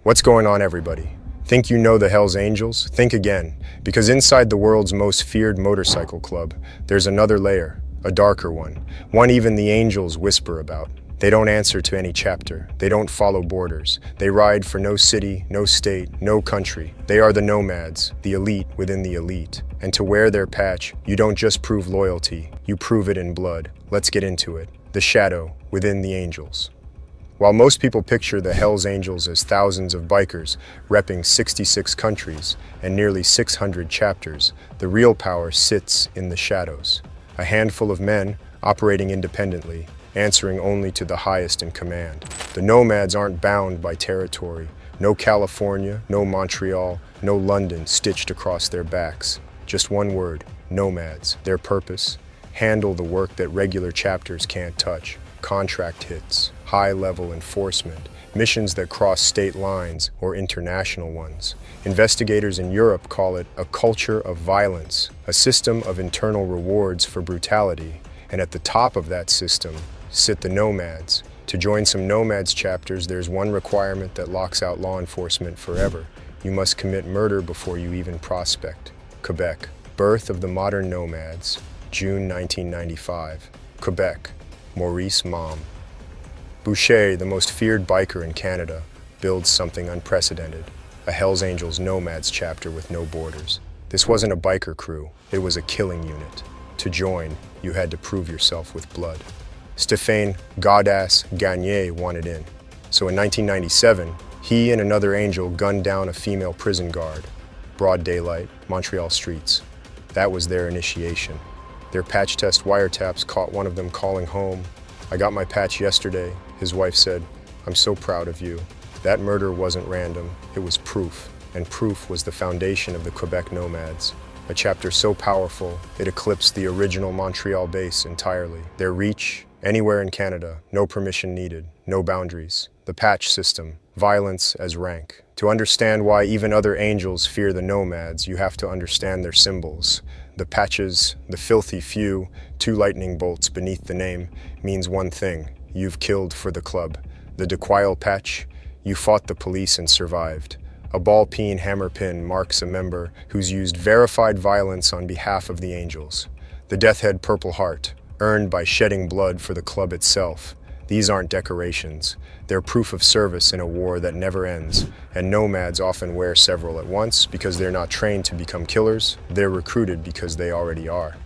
What's going on, everybody? Think you know the Hells Angels? Think again, because inside the world's most feared motorcycle club, there's another layer, a darker one even the angels whisper about. They don't answer to any chapter. They don't follow borders. They ride for no city, no state, no country. They are the Nomads, the elite within the elite. And to wear their patch, you don't just prove loyalty, you prove it in blood. Let's get into it. The shadow within the angels. While most people picture the Hells Angels as thousands of bikers repping 66 countries and nearly 600 chapters, the real power sits in the shadows. A handful of men operating independently, answering only to the highest in command. The Nomads aren't bound by territory. No California, no Montreal, no London stitched across their backs. Just one word, Nomads. Their purpose? Handle the work that regular chapters can't touch. Contract hits, high-level enforcement, missions that cross state lines or international ones. Investigators in Europe call it a culture of violence, a system of internal rewards for brutality. And at the top of that system sit the Nomads. To join some Nomads chapters, there's one requirement that locks out law enforcement forever. You must commit murder before you even prospect. Quebec. Birth of the modern Nomads, June 1995. Quebec. Maurice mom. Boucher, the most feared biker in Canada, builds something unprecedented. A Hells Angels Nomads chapter with no borders. This wasn't a biker crew, it was a killing unit. To join, you had to prove yourself with blood. Stéphane Godass Gagné wanted in. So in 1997, he and another angel gunned down a female prison guard. Broad daylight, Montreal streets. That was their initiation. Their patch test wiretaps caught one of them calling home. "I got my patch yesterday," his wife said. "I'm so proud of you." That murder wasn't random, it was proof. And proof was the foundation of the Quebec Nomads. A chapter so powerful, it eclipsed the original Montreal base entirely. Their reach, anywhere in Canada, no permission needed, no boundaries. The patch system, violence as rank. To understand why even other angels fear the Nomads, you have to understand their symbols. The patches, the filthy few, 2 lightning bolts beneath the name, means one thing: you've killed for the club. The Dequile patch, you fought the police and survived. A ball-peen hammer pin marks a member who's used verified violence on behalf of the angels. The Death Head Purple Heart, earned by shedding blood for the club itself. These aren't decorations. They're proof of service in a war that never ends. And Nomads often wear several at once because they're not trained to become killers. They're recruited because they already are.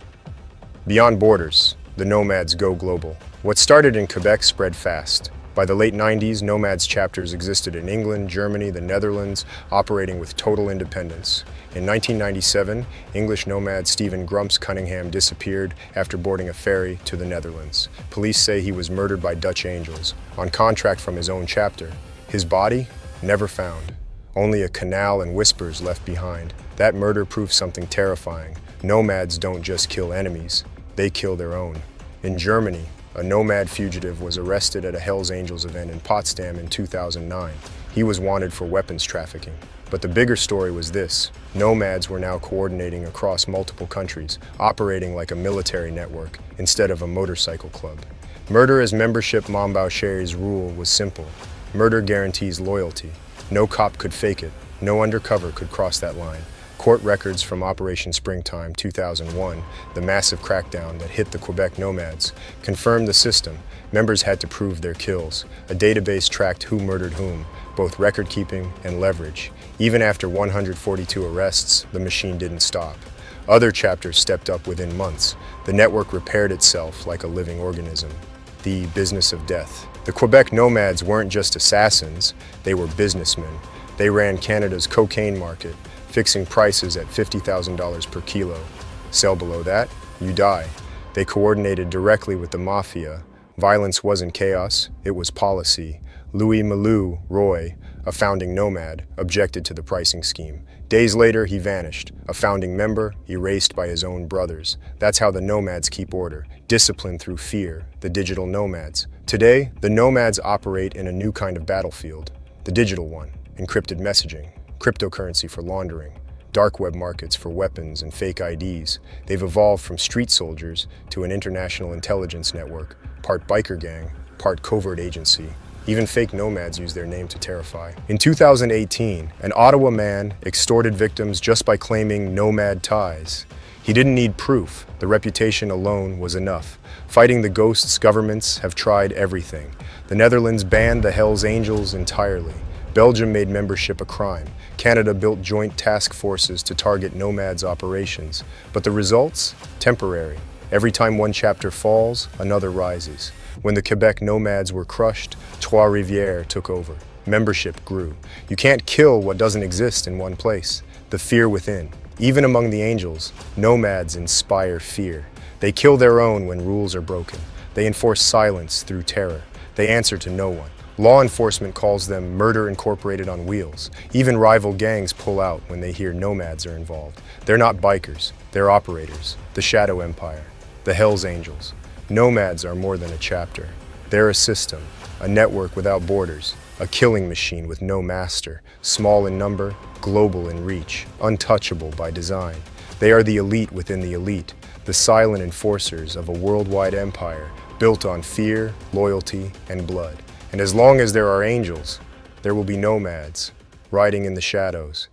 Beyond borders, the Nomads go global. What started in Quebec spread fast. By the late 90s, Nomads chapters existed in England, Germany, the Netherlands, operating with total independence. In 1997, English nomad Stephen Grumps Cunningham disappeared after boarding a ferry to the Netherlands. Police say he was murdered by Dutch angels, on contract from his own chapter. His body? Never found. Only a canal and whispers left behind. That murder proves something terrifying. Nomads don't just kill enemies, they kill their own. In Germany, a Nomad fugitive was arrested at a Hells Angels event in Potsdam in 2009. He was wanted for weapons trafficking. But the bigger story was this: Nomads were now coordinating across multiple countries, operating like a military network instead of a motorcycle club. Murder as membership. Boucher's rule was simple. Murder guarantees loyalty. No cop could fake it. No undercover could cross that line. Court records from Operation Springtime 2001, the massive crackdown that hit the Quebec Nomads, confirmed the system. Members had to prove their kills. A database tracked who murdered whom, both record-keeping and leverage. Even after 142 arrests, the machine didn't stop. Other chapters stepped up within months. The network repaired itself like a living organism. The business of death. The Quebec Nomads weren't just assassins, they were businessmen. They ran Canada's cocaine market, fixing prices at $50,000 per kilo. Sell below that, you die. They coordinated directly with the mafia. Violence wasn't chaos, it was policy. Louis Malou Roy, a founding nomad, objected to the pricing scheme. Days later, he vanished, a founding member erased by his own brothers. That's how the Nomads keep order, discipline through fear, the digital Nomads. Today, the Nomads operate in a new kind of battlefield, the digital one: encrypted messaging, cryptocurrency for laundering, dark web markets for weapons and fake IDs. They've evolved from street soldiers to an international intelligence network, part biker gang, part covert agency. Even fake nomads use their name to terrify. In 2018, an Ottawa man extorted victims just by claiming nomad ties. He didn't need proof. The reputation alone was enough. Fighting the ghosts, governments have tried everything. The Netherlands banned the Hells Angels entirely. Belgium made membership a crime. Canada built joint task forces to target nomads' operations. But the results? Temporary. Every time one chapter falls, another rises. When the Quebec nomads were crushed, Trois-Rivières took over. Membership grew. You can't kill what doesn't exist in one place. The fear within. Even among the angels, nomads inspire fear. They kill their own when rules are broken. They enforce silence through terror. They answer to no one. Law enforcement calls them murder incorporated on wheels. Even rival gangs pull out when they hear nomads are involved. They're not bikers, they're operators. The Shadow Empire, the Hells Angels. Nomads are more than a chapter. They're a system, a network without borders, a killing machine with no master, small in number, global in reach, untouchable by design. They are the elite within the elite, the silent enforcers of a worldwide empire built on fear, loyalty, and blood. And as long as there are angels, there will be nomads, riding in the shadows,